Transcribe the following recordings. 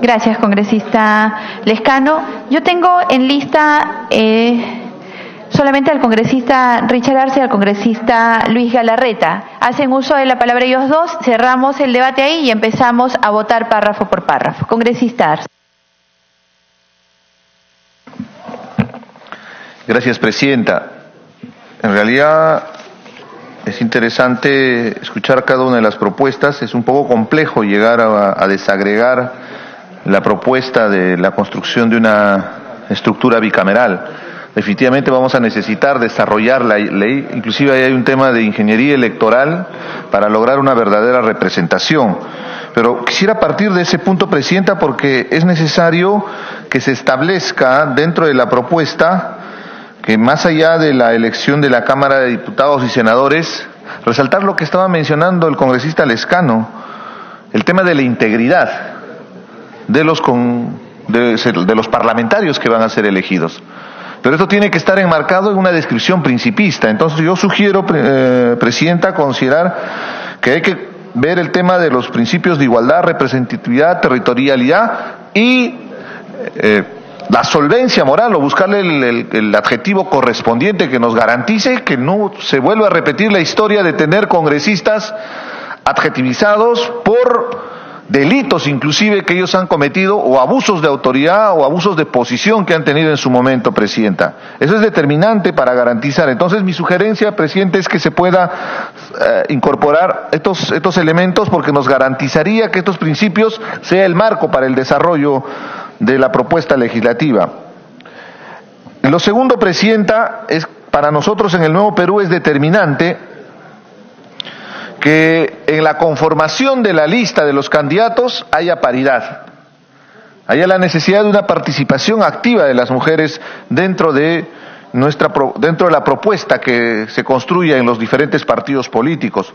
Gracias, congresista Lescano. Yo tengo en lista solamente al congresista Richard Arce y al congresista Luis Galarreta. Hacen uso de la palabra ellos dos, cerramos el debate ahí y empezamos a votar párrafo por párrafo. Congresista Arce. Gracias, presidenta. En realidad es interesante escuchar cada una de las propuestas. Es un poco complejo llegar a desagregar la propuesta de la construcción de una estructura bicameral. Definitivamente vamos a necesitar desarrollar la ley, inclusive ahí hay un tema de ingeniería electoral para lograr una verdadera representación. Pero quisiera partir de ese punto, presidenta, porque es necesario que se establezca dentro de la propuesta que más allá de la elección de la Cámara de Diputados y Senadores, resaltar lo que estaba mencionando el congresista Lescano, el tema de la integridad de los parlamentarios que van a ser elegidos. Pero esto tiene que estar enmarcado en una descripción principista. Entonces yo sugiero, presidenta, considerar que hay que ver el tema de los principios de igualdad, representatividad, territorialidad y la solvencia moral, o buscarle el adjetivo correspondiente que nos garantice que no se vuelva a repetir la historia de tener congresistas adjetivizados por delitos inclusive que ellos han cometido, o abusos de autoridad o abusos de posición que han tenido en su momento, presidenta. Eso es determinante para garantizar. Entonces mi sugerencia, presidente, es que se pueda incorporar estos elementos, porque nos garantizaría que estos principios sea el marco para el desarrollo de la propuesta legislativa. Lo segundo, presidenta, es para nosotros en el Nuevo Perú es determinante que en la conformación de la lista de los candidatos haya paridad, haya la necesidad de una participación activa de las mujeres dentro de la propuesta que se construya en los diferentes partidos políticos.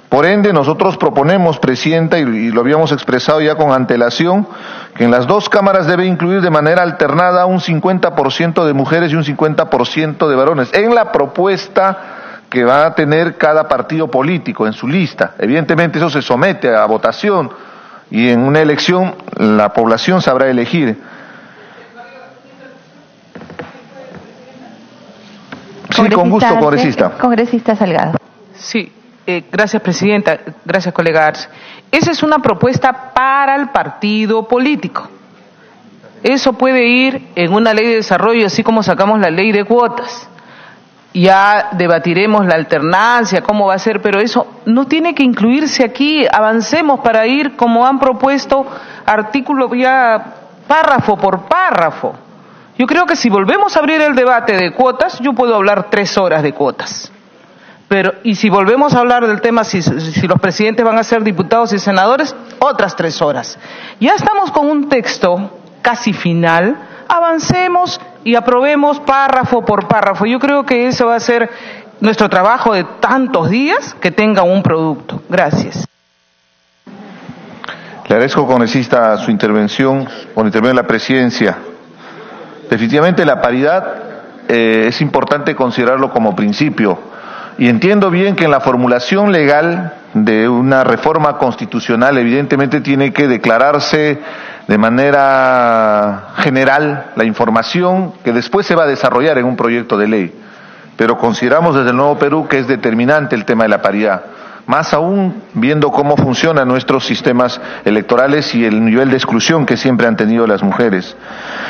Por ende, nosotros proponemos, presidenta, y lo habíamos expresado ya con antelación, que en las dos cámaras debe incluir de manera alternada un 50% de mujeres y un 50% de varones en la propuesta que va a tener cada partido político en su lista. Evidentemente eso se somete a votación y en una elección la población sabrá elegir. Sí, con gusto, congresista. Congresista Salgado. Sí, gracias, presidenta. Gracias, colega Arce. Esa es una propuesta para el partido político. Eso puede ir en una ley de desarrollo, así como sacamos la ley de cuotas. Ya debatiremos la alternancia, cómo va a ser, pero eso no tiene que incluirse aquí. Avancemos para ir, como han propuesto, artículo ya párrafo por párrafo. Yo creo que si volvemos a abrir el debate de cuotas, yo puedo hablar 3 horas de cuotas. Y si volvemos a hablar del tema, si los presidentes van a ser diputados y senadores, otras 3 horas. Ya estamos con un texto casi final. Avancemos y aprobemos párrafo por párrafo. Yo creo que eso va a ser nuestro trabajo de tantos días, que tenga un producto. Gracias. Le agradezco, congresista, su intervención, por intervenir en la presidencia. Definitivamente la paridad es importante considerarlo como principio. Y entiendo bien que en la formulación legal de una reforma constitucional evidentemente tiene que declararse de manera general la información que después se va a desarrollar en un proyecto de ley. Pero consideramos desde el Nuevo Perú que es determinante el tema de la paridad, más aún viendo cómo funcionan nuestros sistemas electorales y el nivel de exclusión que siempre han tenido las mujeres.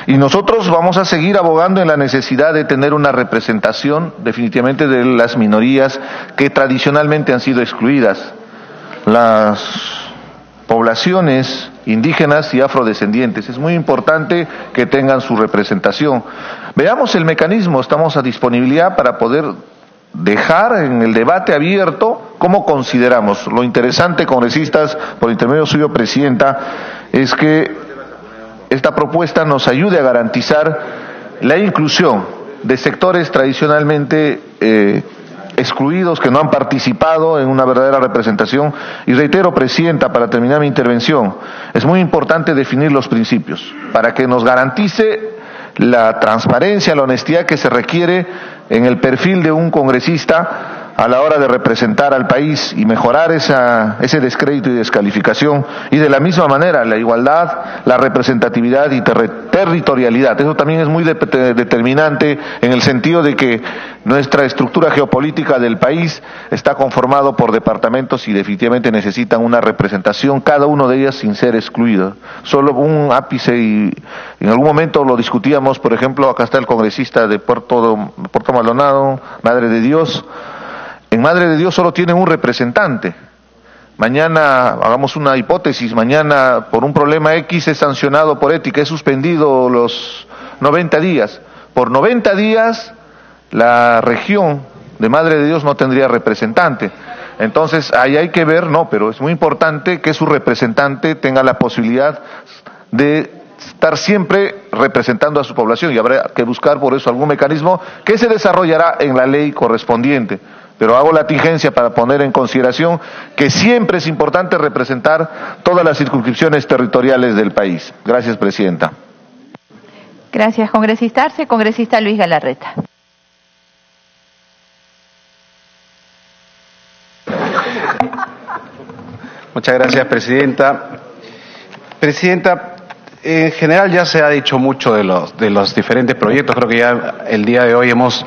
Y nosotros vamos a seguir abogando en la necesidad de tener una representación definitivamente de las minorías que tradicionalmente han sido excluidas. Las poblaciones indígenas y afrodescendientes, es muy importante que tengan su representación. Veamos el mecanismo, estamos a disponibilidad para poder dejar en el debate abierto cómo consideramos. Lo interesante, congresistas, por intermedio suyo, presidenta, es que esta propuesta nos ayude a garantizar la inclusión de sectores tradicionalmente excluidos, que no han participado en una verdadera representación. Y reitero, presidenta, para terminar mi intervención, es muy importante definir los principios para que nos garantice la transparencia, la honestidad que se requiere en el perfil de un congresista a la hora de representar al país y mejorar ese descrédito y descalificación, y de la misma manera la igualdad, la representatividad y territorialidad. Eso también es muy determinante en el sentido de que nuestra estructura geopolítica del país está conformado por departamentos y definitivamente necesitan una representación, cada uno de ellas sin ser excluido. Solo un ápice, y en algún momento lo discutíamos, por ejemplo, acá está el congresista de Puerto Maldonado, Madre de Dios. En Madre de Dios solo tienen un representante. Mañana, hagamos una hipótesis, mañana por un problema X es sancionado por ética, es suspendido los 90 días. Por 90 días la región de Madre de Dios no tendría representante. Entonces ahí hay que ver, pero es muy importante que su representante tenga la posibilidad de estar siempre representando a su población, y habrá que buscar por eso algún mecanismo que se desarrollará en la ley correspondiente. Pero hago la tingencia para poner en consideración que siempre es importante representar todas las circunscripciones territoriales del país. Gracias, Presidenta. Gracias, congresista Arce. Congresista Luis Galarreta. Muchas gracias, Presidenta. Presidenta, en general ya se ha dicho mucho de los diferentes proyectos. Creo que ya el día de hoy hemos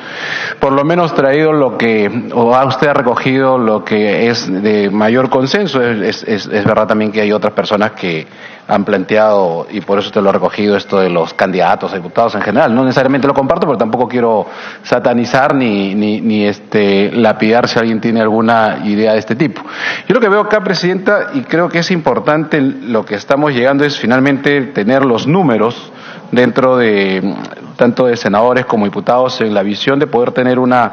por lo menos traído usted ha recogido lo que es de mayor consenso. Es verdad también que hay otras personas que han planteado, y por eso usted lo ha recogido, esto de los candidatos a diputados en general. No necesariamente lo comparto, pero tampoco quiero satanizar ni lapidar si alguien tiene alguna idea de este tipo. Yo lo que veo acá, Presidenta, y creo que es importante lo que estamos llegando, es finalmente tener los números dentro de tanto de senadores como diputados, en la visión de poder tener una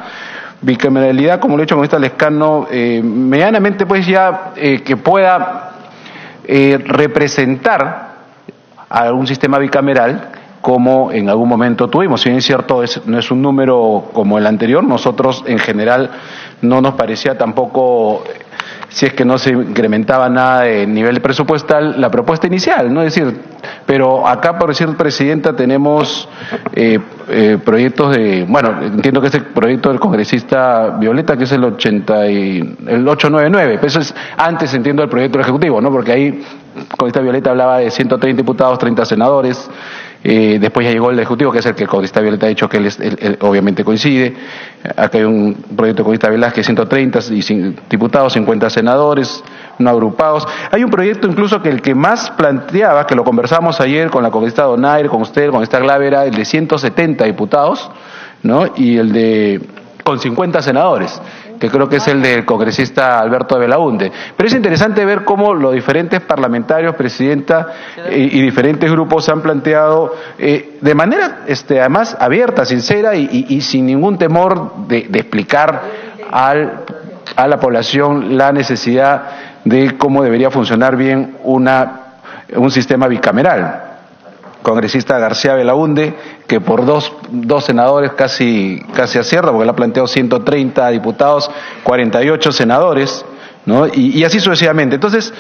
bicameralidad, como lo he dicho con esta Lescano, medianamente pues ya que pueda representar a un sistema bicameral como en algún momento tuvimos. Si bien es cierto, no es un número como el anterior, nosotros en general no nos parecía tampoco, si es que no se incrementaba nada de nivel presupuestal, la propuesta inicial, ¿no? Es decir, pero acá, por decir, Presidenta, tenemos proyectos entiendo que es el proyecto del congresista Violeta, que es el 899, pero eso es antes, entiendo, del proyecto del Ejecutivo, ¿no? Porque ahí, el congresista Violeta hablaba de 130 diputados, 30 senadores, después ya llegó el Ejecutivo, que es el que el congresista Violeta ha dicho que él obviamente coincide. Acá hay un proyecto del congresista Velázquez, 130 diputados, 50 senadores, no agrupados. Hay un proyecto incluso que el que más planteaba, que lo conversamos ayer con la congresista Donaire, con usted, con esta Glávera, el de 170 diputados, ¿no? Y el de con 50 senadores, que creo que es el del congresista Alberto de Belaunde. Pero es interesante ver cómo los diferentes parlamentarios, Presidenta, y diferentes grupos han planteado de manera además abierta, sincera y sin ningún temor de explicar a la población la necesidad de cómo debería funcionar bien un sistema bicameral. Congresista García Belaunde, que por dos senadores casi acierta, porque él ha planteado 130 diputados, 48 senadores, ¿no? Y así sucesivamente. Entonces,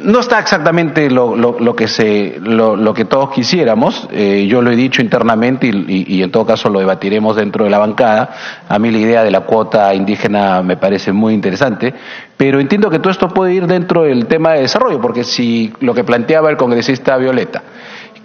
no está exactamente lo que todos quisiéramos. Yo lo he dicho internamente y en todo caso lo debatiremos dentro de la bancada. A mí la idea de la cuota indígena me parece muy interesante, pero entiendo que todo esto puede ir dentro del tema de desarrollo, porque si lo que planteaba el congresista Violeta,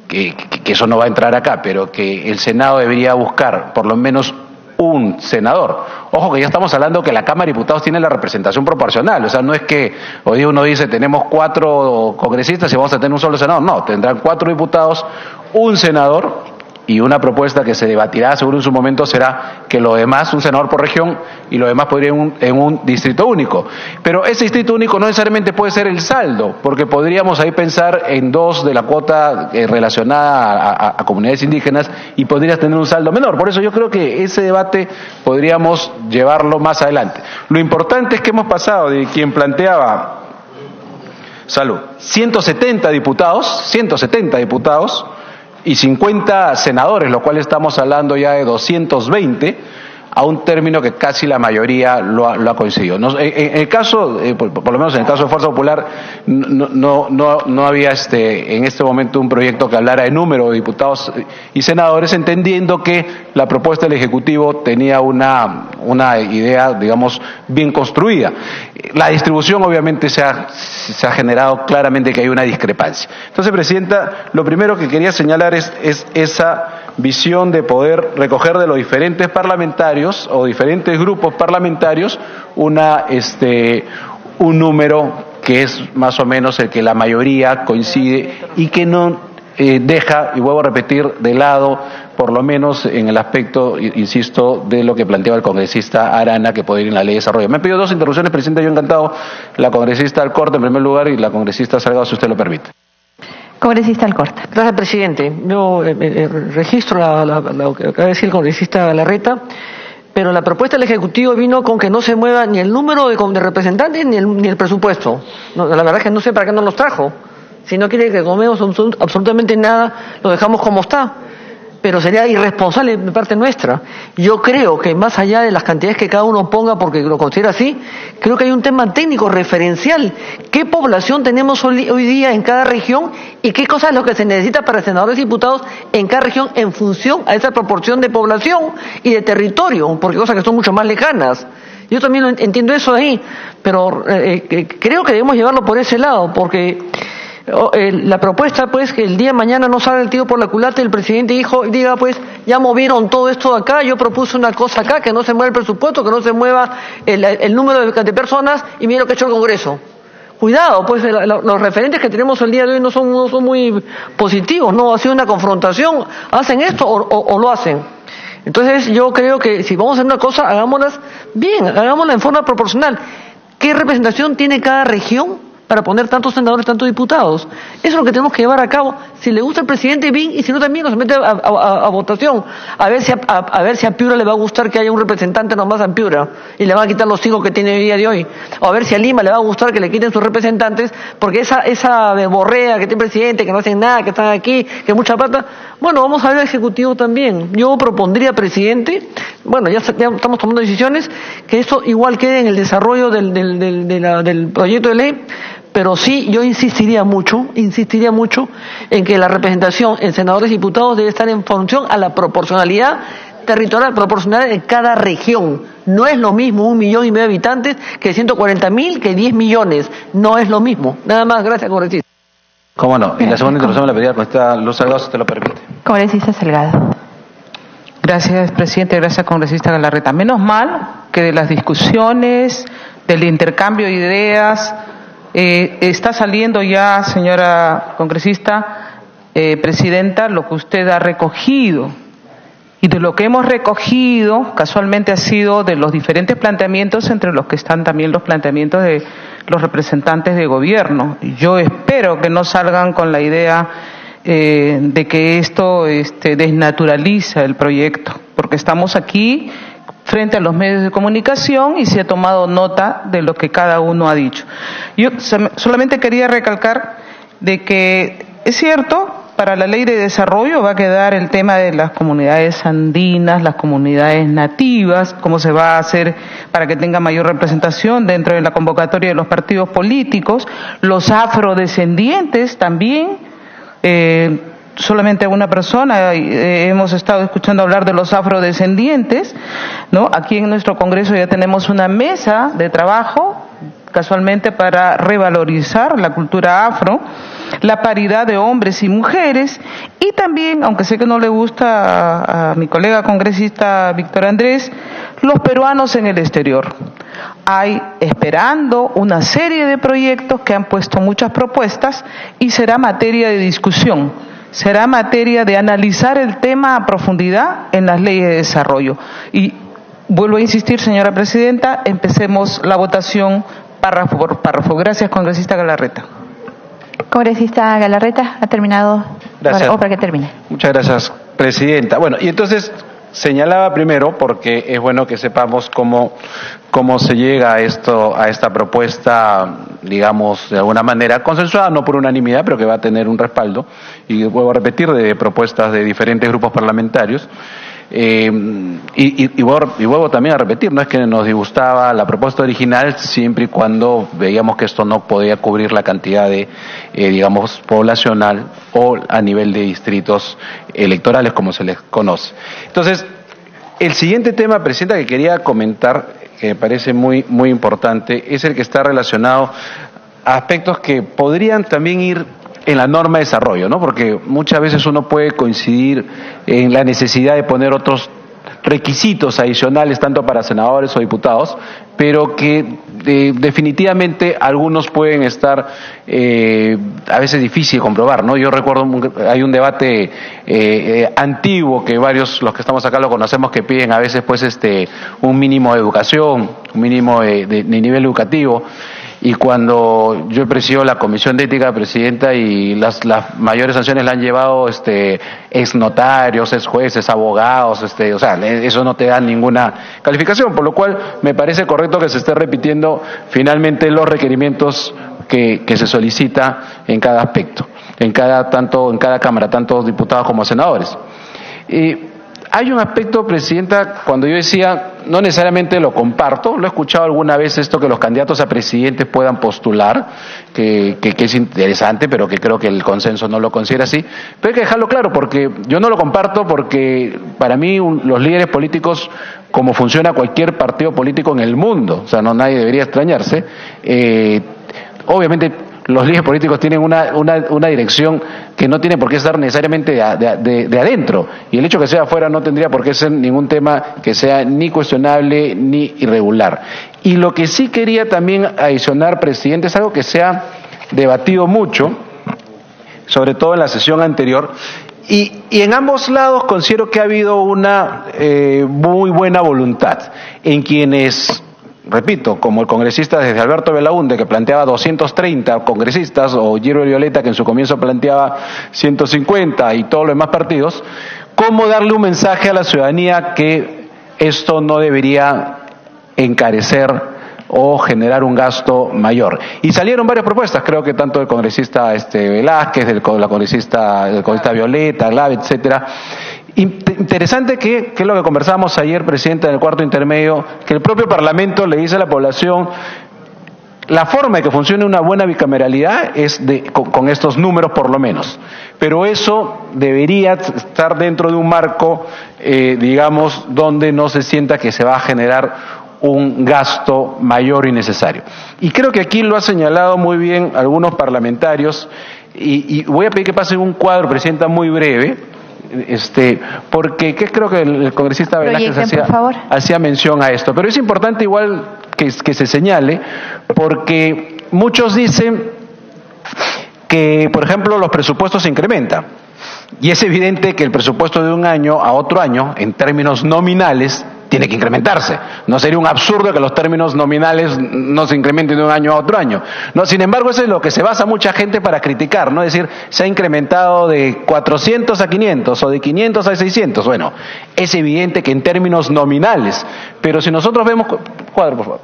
que eso no va a entrar acá, pero que el Senado debería buscar por lo menos un senador. Ojo que ya estamos hablando que la Cámara de Diputados tiene la representación proporcional, o sea, no es que hoy uno dice tenemos 4 congresistas y vamos a tener un solo senador, no, tendrán 4 diputados, un senador, y una propuesta que se debatirá seguro en su momento será que lo demás, un senador por región, y lo demás podría ir en un distrito único. Pero ese distrito único no necesariamente puede ser el saldo, porque podríamos ahí pensar en 2 de la cuota relacionada a comunidades indígenas y podrías tener un saldo menor. Por eso yo creo que ese debate podríamos llevarlo más adelante. Lo importante es que hemos pasado de quien planteaba 170 diputados y 50 senadores, lo cual estamos hablando ya de 220, a un término que casi la mayoría lo ha coincidido. En el caso, por lo menos en el caso de Fuerza Popular, no había en este momento un proyecto que hablara de número de diputados y senadores, entendiendo que la propuesta del Ejecutivo tenía una idea, digamos, bien construida. La distribución obviamente se ha generado claramente que hay una discrepancia. Entonces, Presidenta, lo primero que quería señalar es esa visión de poder recoger de los diferentes parlamentarios o diferentes grupos parlamentarios un número que es más o menos el que la mayoría coincide y que no deja, y vuelvo a repetir, de lado, por lo menos en el aspecto, insisto, de lo que planteaba el congresista Arana, que puede ir en la ley de desarrollo. Me han pedido 2 interrupciones, Presidenta, yo encantado, la congresista Alcorta en primer lugar y la congresista Salgado, si usted lo permite. Congresista Alcorta. Gracias, presidente. Yo registro lo que acaba de decir el congresista Galarreta, pero la propuesta del Ejecutivo vino con que no se mueva ni el número de representantes ni el presupuesto. No, la verdad es que no sé para qué nos los trajo. Si no quiere que comemos absolutamente nada, lo dejamos como está. Pero sería irresponsable de parte nuestra. Yo creo que más allá de las cantidades que cada uno ponga porque lo considera así, creo que hay un tema técnico referencial. ¿Qué población tenemos hoy día en cada región y qué cosa es lo que se necesita para senadores y diputados en cada región en función a esa proporción de población y de territorio? Porque cosas que son mucho más lejanas. Yo también entiendo eso de ahí, pero creo que debemos llevarlo por ese lado, porque la propuesta, pues, que el día de mañana no salga el tiro por la culata y el presidente diga, pues, ya movieron todo esto de acá, yo propuse una cosa acá, que no se mueva el presupuesto, que no se mueva el número de personas, y mira lo que ha hecho el Congreso. Cuidado, pues, los referentes que tenemos el día de hoy no son muy positivos, no ha sido una confrontación, ¿hacen esto o lo hacen? Entonces yo creo que si vamos a hacer una cosa, hagámoslas bien, hagámosla en forma proporcional. ¿Qué representación tiene cada región para poner tantos senadores, tantos diputados? Eso es lo que tenemos que llevar a cabo. Si le gusta al presidente, bien, y si no, también nos mete a votación. A ver si a Piura le va a gustar que haya un representante nomás a Piura y le van a quitar los 5 que tiene el día de hoy. O a ver si a Lima le va a gustar que le quiten sus representantes, porque esa borrea que tiene el presidente, que no hacen nada, que están aquí, que mucha plata. Bueno, vamos a ver al Ejecutivo también. Yo propondría, presidente, bueno, ya estamos tomando decisiones, que esto igual quede en el desarrollo del proyecto de ley. Pero sí, yo insistiría mucho en que la representación en senadores y diputados debe estar en función a la proporcionalidad territorial, proporcional en cada región. No es lo mismo 1,5 millones de habitantes que 140.000, que 10 millones. No es lo mismo. Nada más, gracias, congresista. ¿Cómo no? Y la segunda intervención me la pedía con esta Luz Salgado, si te lo permite. Congresista Salgado. Gracias, presidente. Gracias, congresista Galarreta. Menos mal que de las discusiones, del intercambio de ideas, está saliendo ya, señora congresista, presidenta, lo que usted ha recogido. Y de lo que hemos recogido, casualmente ha sido de los diferentes planteamientos, entre los que están también los planteamientos de los representantes de gobierno. Yo espero que no salgan con la idea de que esto desnaturaliza el proyecto, porque estamos aquí frente a los medios de comunicación y se ha tomado nota de lo que cada uno ha dicho. Yo solamente quería recalcar de que es cierto, para la ley de desarrollo va a quedar el tema de las comunidades andinas, las comunidades nativas, cómo se va a hacer para que tenga mayor representación dentro de la convocatoria de los partidos políticos, los afrodescendientes también, solamente una persona, hemos estado escuchando hablar de los afrodescendientes, ¿no? Aquí en nuestro Congreso ya tenemos una mesa de trabajo, casualmente para revalorizar la cultura afro, la paridad de hombres y mujeres, y también, aunque sé que no le gusta a mi colega congresista Víctor Andrés, los peruanos en el exterior. Hay esperando una serie de proyectos que han puesto muchas propuestas y será materia de discusión. Será materia de analizar el tema a profundidad en las leyes de desarrollo. Y vuelvo a insistir, señora presidenta, empecemos la votación párrafo por párrafo. Gracias, congresista Galarreta. Congresista Galarreta, ¿ha terminado? Gracias. O para que termine. Muchas gracias, presidenta. Bueno, y entonces señalaba primero, porque es bueno que sepamos cómo se llega a esta propuesta, digamos, de alguna manera consensuada, no por unanimidad, pero que va a tener un respaldo, y vuelvo a repetir, de propuestas de diferentes grupos parlamentarios. Y vuelvo también a repetir, no es que nos disgustaba la propuesta original siempre y cuando veíamos que esto no podía cubrir la cantidad de, digamos, poblacional o a nivel de distritos electorales como se les conoce. Entonces, el siguiente tema, Presidenta, que quería comentar, que me parece muy importante, es el que está relacionado a aspectos que podrían también ir en la norma de desarrollo, ¿no? Porque muchas veces uno puede coincidir en la necesidad de poner otros requisitos adicionales tanto para senadores o diputados, pero que definitivamente algunos pueden estar a veces difícil de comprobar, ¿no? Yo recuerdo, hay un debate antiguo que varios, los que estamos acá lo conocemos, que piden a veces pues un mínimo de educación, un mínimo de nivel educativo. Y cuando yo he presidido la Comisión de Ética, Presidenta, y las mayores sanciones la han llevado ex notarios, ex jueces, abogados, o sea, eso no te da ninguna calificación, por lo cual me parece correcto que se esté repitiendo finalmente los requerimientos que se solicita en cada aspecto, en cada Cámara, tanto diputados como senadores. Hay un aspecto, Presidenta, cuando yo decía, no necesariamente lo comparto, lo he escuchado alguna vez esto que los candidatos a presidentes puedan postular, que es interesante, pero que creo que el consenso no lo considera así, pero hay que dejarlo claro, porque yo no lo comparto, porque para mí los líderes políticos, como funciona cualquier partido político en el mundo, o sea, nadie debería extrañarse, obviamente los líderes políticos tienen una dirección que no tiene por qué estar necesariamente de adentro, y el hecho que sea afuera no tendría por qué ser ningún tema que sea ni cuestionable ni irregular. Y lo que sí quería también adicionar, Presidente, es algo que se ha debatido mucho, sobre todo en la sesión anterior, y en ambos lados considero que ha habido una muy buena voluntad en quienes, repito, como el congresista desde Alberto Belaúnde, que planteaba 230 congresistas, o Giro Violeta, que en su comienzo planteaba 150, y todos los demás partidos, cómo darle un mensaje a la ciudadanía que esto no debería encarecer o generar un gasto mayor. Y salieron varias propuestas, creo que tanto del congresista Velázquez, del congresista Violeta, Glave, etcétera. Interesante que es lo que conversábamos ayer, Presidenta, en el cuarto intermedio, que el propio Parlamento le dice a la población, la forma de que funcione una buena bicameralidad es con estos números por lo menos, pero eso debería estar dentro de un marco, digamos, donde no se sienta que se va a generar un gasto mayor y necesario. Y creo que aquí lo ha señalado muy bien algunos parlamentarios, y voy a pedir que pasen un cuadro, Presidenta, muy breve, porque creo que el congresista Velázquez hacía mención a esto, pero es importante igual que se señale, porque muchos dicen que, por ejemplo, los presupuestos se incrementan, y es evidente que el presupuesto de un año a otro año, en términos nominales, tiene que incrementarse. No sería un absurdo que los términos nominales no se incrementen de un año a otro año. No, sin embargo, eso es lo que se basa mucha gente para criticar, ¿no? Es decir, se ha incrementado de 400 a 500 o de 500 a 600. Bueno, es evidente que en términos nominales, pero si nosotros vemos, cuadro por favor,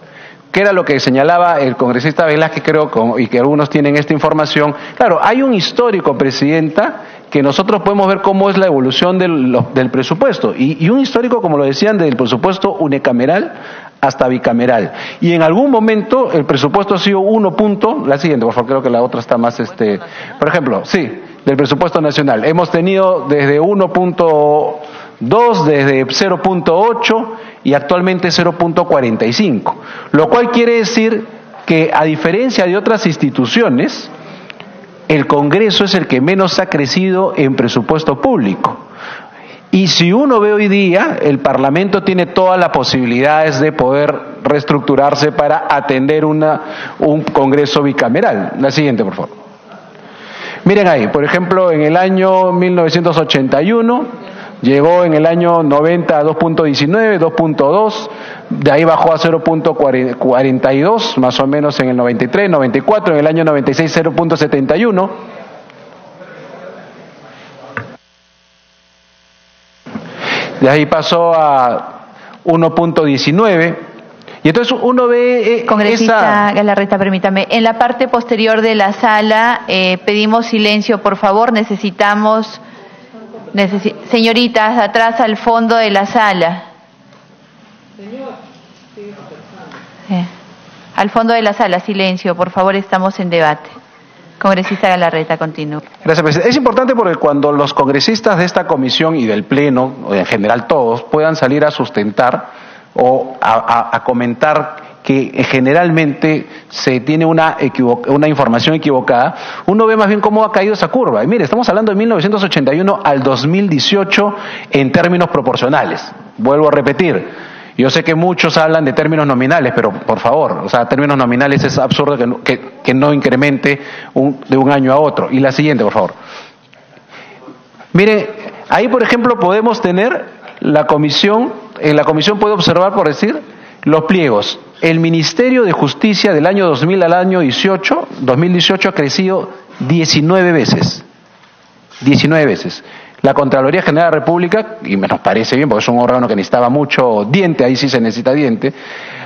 que era lo que señalaba el congresista Velázquez, creo, y que algunos tienen esta información. Claro, hay un histórico, Presidenta, que nosotros podemos ver cómo es la evolución del presupuesto, y un histórico, como lo decían, del presupuesto unicameral hasta bicameral, y en algún momento el presupuesto ha sido la siguiente, por favor, creo que la otra está más, por ejemplo, sí, del presupuesto nacional, hemos tenido desde 1.2, desde 0.8 y actualmente 0.45, lo cual quiere decir que, a diferencia de otras instituciones, el Congreso es el que menos ha crecido en presupuesto público. Y si uno ve hoy día, el Parlamento tiene todas las posibilidades de poder reestructurarse para atender un Congreso bicameral. La siguiente, por favor. Miren ahí, por ejemplo, en el año 1981, llegó en el año 90 a 2.19, 2.2, de ahí bajó a 0.42, más o menos en el 93, 94, en el año 96 0.71. De ahí pasó a 1.19. Y entonces uno ve Congresista Galarreta, permítame. En la parte posterior de la sala pedimos silencio, por favor. Necesitamos Señoritas, atrás al fondo de la sala. Al fondo de la sala, silencio, por favor, estamos en debate. Congresista Galarreta, continúa. Gracias, presidente. Es importante porque cuando los congresistas de esta comisión y del Pleno, o en general todos, puedan salir a sustentar o a comentar que generalmente se tiene una información equivocada, uno ve más bien cómo ha caído esa curva. Y mire, estamos hablando de 1981 al 2018 en términos proporcionales. Vuelvo a repetir, yo sé que muchos hablan de términos nominales, pero por favor, o sea, términos nominales es absurdo que no incremente de un año a otro. Y la siguiente, por favor. Mire, ahí por ejemplo podemos tener la comisión, en la comisión puede observar, por decir, los pliegos. El Ministerio de Justicia del año 2000 al año 2018 ha crecido 19 veces. 19 veces. La Contraloría General de la República, y nos parece bien porque es un órgano que necesitaba mucho diente, ahí sí se necesita diente,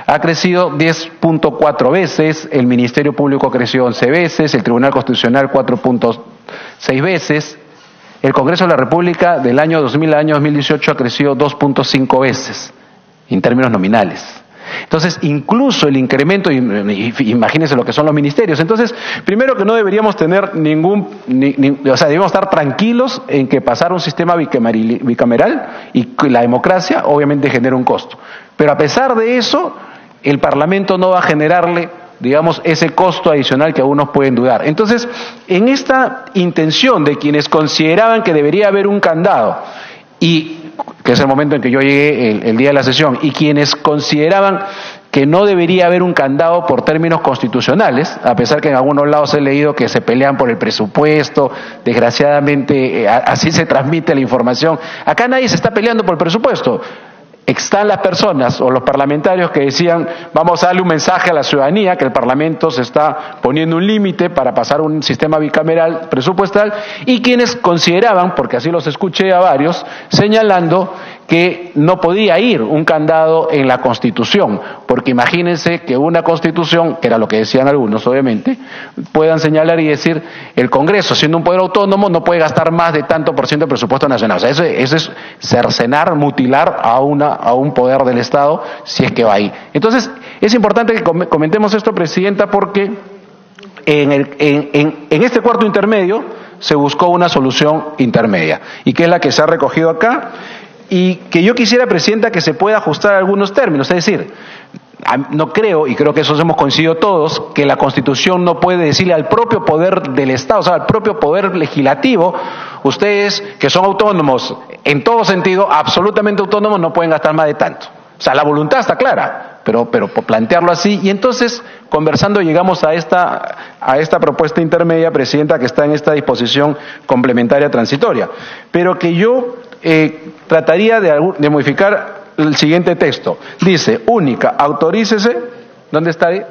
ha crecido 10.4 veces, el Ministerio Público creció 11 veces, el Tribunal Constitucional 4.6 veces, el Congreso de la República del año 2000 al año 2018 ha crecido 2.5 veces, en términos nominales. Entonces, incluso el incremento, imagínense lo que son los ministerios. Entonces, primero que no deberíamos tener o sea, debemos estar tranquilos en que pasar un sistema bicameral y la democracia obviamente genera un costo. Pero a pesar de eso, el Parlamento no va a generarle, digamos, ese costo adicional que algunos pueden dudar. Entonces, en esta intención de quienes consideraban que debería haber un candado, y que es el momento en que yo llegué el día de la sesión, y quienes consideraban que no debería haber un candado por términos constitucionales, a pesar que en algunos lados he leído que se pelean por el presupuesto, desgraciadamente así se transmite la información. Acá nadie se está peleando por el presupuesto. Están las personas o los parlamentarios que decían vamos a darle un mensaje a la ciudadanía que el Parlamento se está poniendo un límite para pasar un sistema bicameral presupuestal, y quienes consideraban, porque así los escuché a varios, señalando que no podía ir un candado en la Constitución, porque imagínense que una Constitución, que era lo que decían algunos obviamente, puedan señalar y decir el Congreso, siendo un poder autónomo, no puede gastar más de tanto por ciento del presupuesto nacional. O sea, eso es cercenar, mutilar a un poder del Estado, si es que va ahí. Entonces, es importante que comentemos esto, Presidenta, porque en este cuarto intermedio se buscó una solución intermedia, y que es la que se ha recogido acá, y que yo quisiera, Presidenta, que se pueda ajustar a algunos términos. Es decir, no creo, y creo que eso hemos coincidido todos, que la Constitución no puede decirle al propio poder del Estado, o sea, al propio poder legislativo, ustedes que son autónomos en todo sentido, absolutamente autónomos, no pueden gastar más de tanto. O sea, la voluntad está clara, pero por plantearlo así, y entonces, conversando, llegamos a esta propuesta intermedia, Presidenta, que está en esta disposición complementaria transitoria, pero que yo trataría de modificar el siguiente texto. Dice, única, autorícese, ¿dónde está ahí?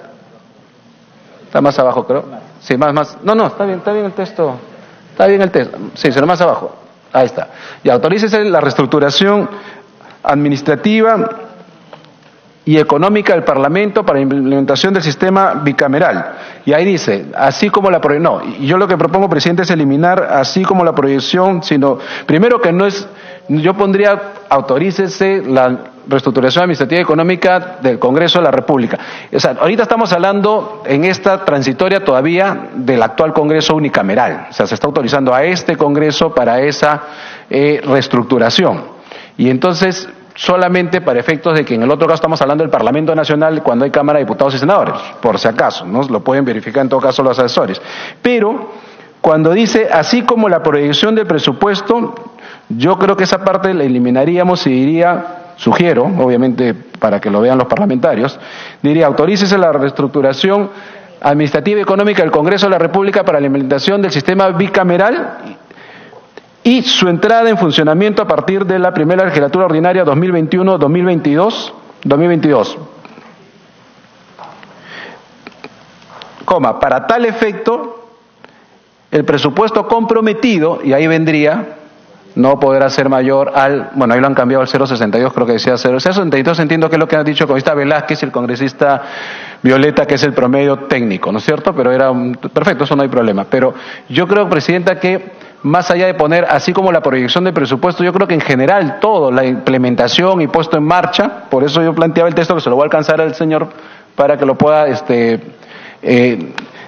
Está más abajo, creo. Sí, más. No, está bien el texto. Está bien el texto. Sí, será más abajo. Ahí está. Y autorícese la reestructuración administrativa y económica del Parlamento para la implementación del sistema bicameral. Y ahí dice, así como la proyección, no, y yo lo que propongo, Presidente, es eliminar así como la proyección, sino, primero que no es, yo pondría, autorícese la reestructuración administrativa y económica del Congreso de la República. O sea, ahorita estamos hablando en esta transitoria todavía del actual Congreso unicameral. O sea, se está autorizando a este Congreso para esa reestructuración. Y entonces, solamente para efectos de que en el otro caso estamos hablando del Parlamento Nacional cuando hay Cámara de Diputados y Senadores, por si acaso, ¿no? Lo pueden verificar en todo caso los asesores. Pero, cuando dice, así como la proyección del presupuesto, yo creo que esa parte la eliminaríamos y diría, sugiero, obviamente para que lo vean los parlamentarios, diría, autorícese la reestructuración administrativa y económica del Congreso de la República para la implementación del sistema bicameral y su entrada en funcionamiento a partir de la primera legislatura ordinaria 2021-2022, para tal efecto, el presupuesto comprometido, y ahí vendría, no podrá ser mayor al, bueno, ahí lo han cambiado al 0,62, creo que decía 0,62, entiendo que es lo que ha dicho el congresista Velázquez y el congresista Violeta, que es el promedio técnico, ¿no es cierto? Pero perfecto, eso no hay problema. Pero yo creo, Presidenta, que más allá de poner, así como la proyección de presupuesto, yo creo que en general todo, la implementación y puesto en marcha, por eso yo planteaba el texto que se lo voy a alcanzar al señor para que lo pueda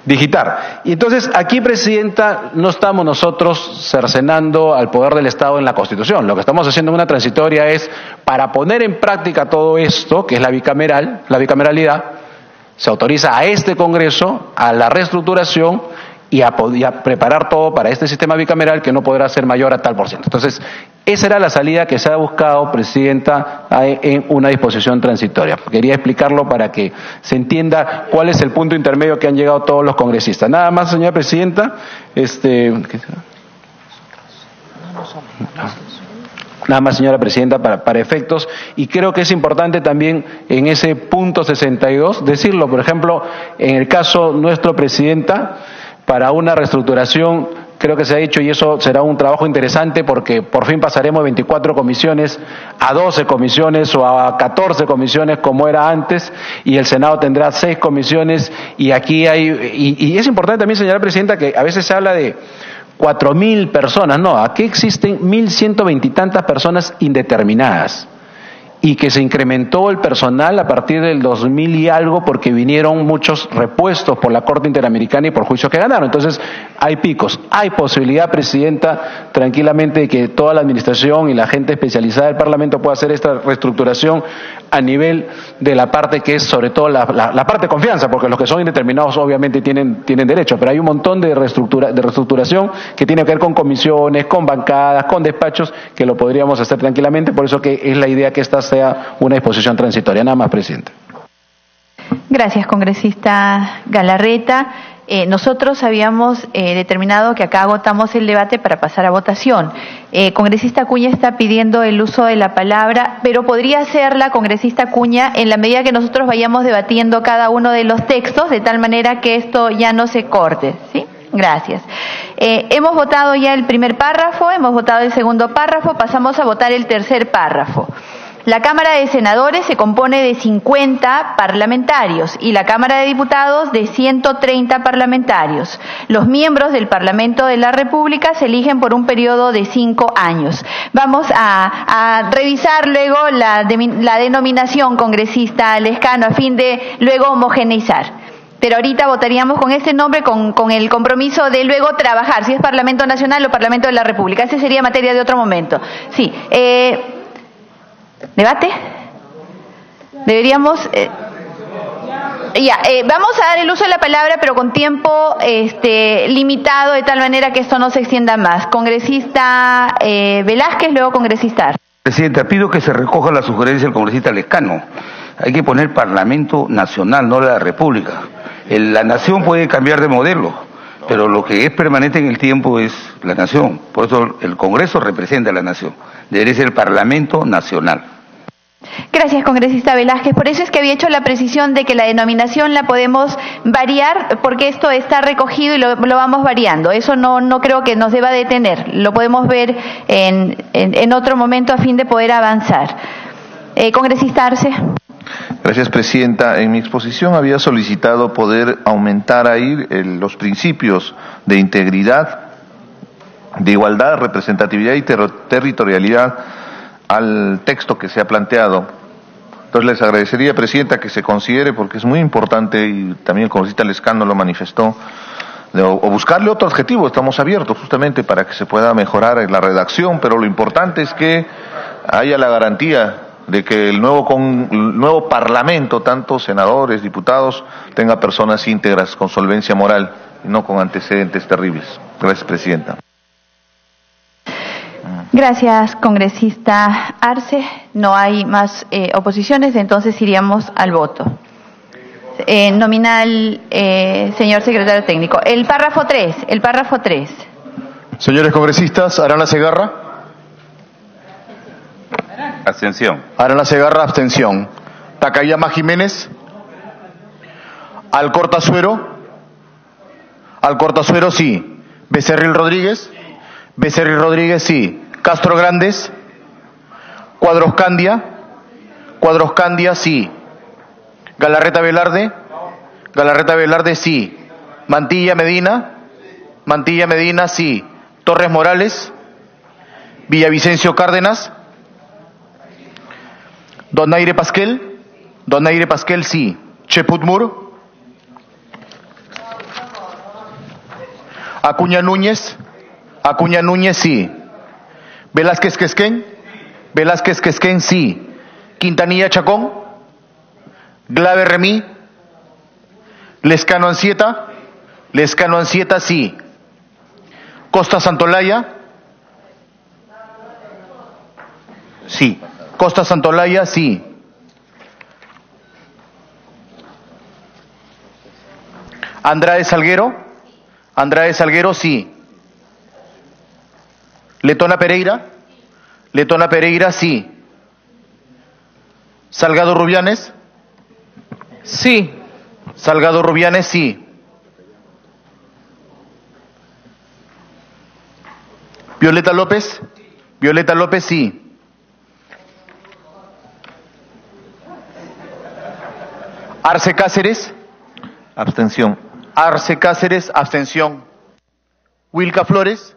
digitar. Y entonces aquí, Presidenta, no estamos nosotros cercenando al poder del Estado en la Constitución. Lo que estamos haciendo en una transitoria es, para poner en práctica todo esto, que es la bicameralidad, se autoriza a este Congreso a la reestructuración y a preparar todo para este sistema bicameral que no podrá ser mayor a tal por ciento. Entonces, esa era la salida que se ha buscado, Presidenta, en una disposición transitoria. Quería explicarlo para que se entienda cuál es el punto intermedio que han llegado todos los congresistas. Nada más, señora Presidenta, Nada más, señora Presidenta, para efectos, y creo que es importante también en ese punto 62 decirlo. Por ejemplo, en el caso nuestro, Presidenta, para una reestructuración, creo que se ha dicho, y eso será un trabajo interesante porque por fin pasaremos de 24 comisiones a 12 comisiones o a 14 comisiones como era antes, y el Senado tendrá 6 comisiones, y aquí y es importante también, señora Presidenta, que a veces se habla de 4.000 personas, no, aquí existen 1.120 y tantas personas indeterminadas, y que se incrementó el personal a partir del 2000 y algo porque vinieron muchos repuestos por la Corte Interamericana y por juicios que ganaron. Entonces hay picos, hay posibilidad, Presidenta, tranquilamente, de que toda la administración y la gente especializada del Parlamento pueda hacer esta reestructuración a nivel de la parte que es sobre todo la parte de confianza, porque los que son indeterminados obviamente tienen derecho, pero hay un montón de reestructuración que tiene que ver con comisiones, con bancadas, con despachos, que lo podríamos hacer tranquilamente. Por eso que es la idea que esta sea una disposición transitoria. Nada más, Presidenta. Gracias, congresista Galarreta. Nosotros habíamos determinado que acá agotamos el debate para pasar a votación. Congresista Acuña está pidiendo el uso de la palabra, pero podría hacerla, congresista Acuña, en la medida que nosotros vayamos debatiendo cada uno de los textos, de tal manera que esto ya no se corte, ¿sí? Gracias. Hemos votado ya el primer párrafo, hemos votado el segundo párrafo, pasamos a votar el tercer párrafo. La Cámara de Senadores se compone de 50 parlamentarios y la Cámara de Diputados de 130 parlamentarios. Los miembros del Parlamento de la República se eligen por un periodo de 5 años. Vamos a revisar luego la denominación, congresista Lescano, a fin de luego homogeneizar. Pero ahorita votaríamos con este nombre con el compromiso de luego trabajar, si es Parlamento Nacional o Parlamento de la República. Ese sería materia de otro momento. Sí. ¿Debate? Deberíamos... vamos a dar el uso de la palabra, pero con tiempo limitado, de tal manera que esto no se extienda más. Congresista Velázquez, luego congresista. Presidenta, pido que se recoja la sugerencia del congresista Lescano. Hay que poner Parlamento Nacional, no la República. La nación puede cambiar de modelo, pero lo que es permanente en el tiempo es la nación. Por eso el Congreso representa a la nación. Debería ser el Parlamento Nacional. Gracias, congresista Velázquez. Por eso es que había hecho la precisión de que la denominación la podemos variar, porque esto está recogido y lo vamos variando. Eso no creo que nos deba detener. Lo podemos ver en otro momento a fin de poder avanzar. Congresista Arce. Gracias, Presidenta. En mi exposición había solicitado poder aumentar ahí los principios de integridad, de igualdad, representatividad y territorialidad al texto que se ha planteado. Entonces les agradecería, Presidenta, que se considere, porque es muy importante, y también el congresista Lescano lo manifestó, o buscarle otro adjetivo. Estamos abiertos justamente para que se pueda mejorar en la redacción, pero lo importante es que haya la garantía de que el nuevo Parlamento, tanto senadores, diputados, tenga personas íntegras con solvencia moral y no con antecedentes terribles. Gracias, Presidenta. Gracias, congresista Arce. No hay más oposiciones, entonces iríamos al voto. Nominal, señor secretario técnico. El párrafo 3. Señores congresistas, Arana Segarra. Abstención. Arana Segarra, abstención. Takayama Jiménez. Alcorta Suero, sí. Becerril Rodríguez, sí. Castro Grandes. Cuadros Candia, sí. Galarreta Velarde, sí. Mantilla Medina, sí. Torres Morales, Villavicencio Cárdenas, Donaire Pasquel, sí. Cheputmur, Acuña Núñez, sí. Velázquez Quesquén, sí. Quintanilla Chacón, Glave Remí, Lescano Ansieta, sí. Costa Santolaya, sí. Costa Santolaya, sí. Andrade Salguero, sí. Letona Pereira, sí. Salgado Rubianes, Sí. sí. Violeta López, sí. Arce Cáceres, Abstención. abstención. Wilca Flores,